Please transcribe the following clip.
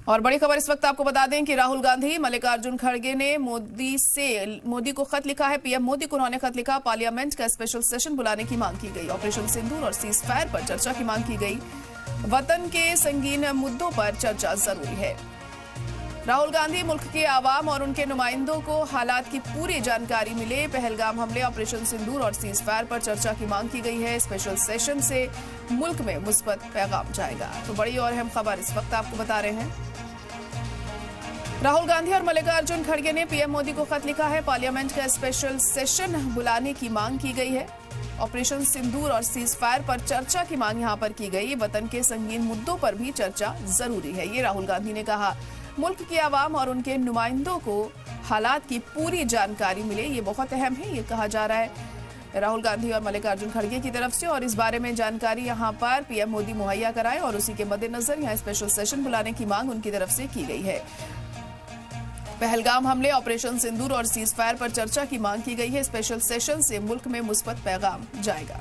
और बड़ी खबर इस वक्त आपको बता दें कि राहुल गांधी मल्लिकार्जुन खड़गे ने मोदी को खत लिखा है। पीएम मोदी को उन्होंने खत लिखा। पार्लियामेंट का स्पेशल सेशन बुलाने की मांग की गई। ऑपरेशन सिंदूर और सीज फायर पर चर्चा की मांग की गई। वतन के संगीन मुद्दों पर चर्चा जरूरी है। राहुल गांधी मुल्क के आवाम और उनके नुमाइंदों को हालात की पूरी जानकारी मिले। पहलगाम हमले, ऑपरेशन सिंदूर और सीज फायर पर चर्चा की मांग की गई है। स्पेशल सेशन से मुल्क में मुस्बत पैगाम जाएगा। तो बड़ी और अहम खबर इस वक्त आपको बता रहे हैं। राहुल गांधी और मल्लिकार्जुन खड़गे ने पीएम मोदी को खत लिखा है। पार्लियामेंट का स्पेशल सेशन बुलाने की मांग की गई है। ऑपरेशन सिंदूर और सीज फायर पर चर्चा की मांग यहां पर की गई। वतन के संगीन मुद्दों पर भी चर्चा जरूरी है, ये राहुल गांधी ने कहा। मुल्क के आवाम और उनके नुमाइंदों को हालात की पूरी जानकारी मिले, ये बहुत अहम है, ये कहा जा रहा है राहुल गांधी और मल्लिकार्जुन खड़गे की तरफ से। और इस बारे में जानकारी यहां पर पीएम मोदी मुहैया कराए और उसी के मद्देनजर यहां स्पेशल सेशन बुलाने की मांग उनकी तरफ से की गई है। पहलगाम हमले, ऑपरेशन सिंदूर और सीज फायर पर चर्चा की मांग की गई है। स्पेशल सेशन से मुल्क में मुस्बत पैगाम जाएगा।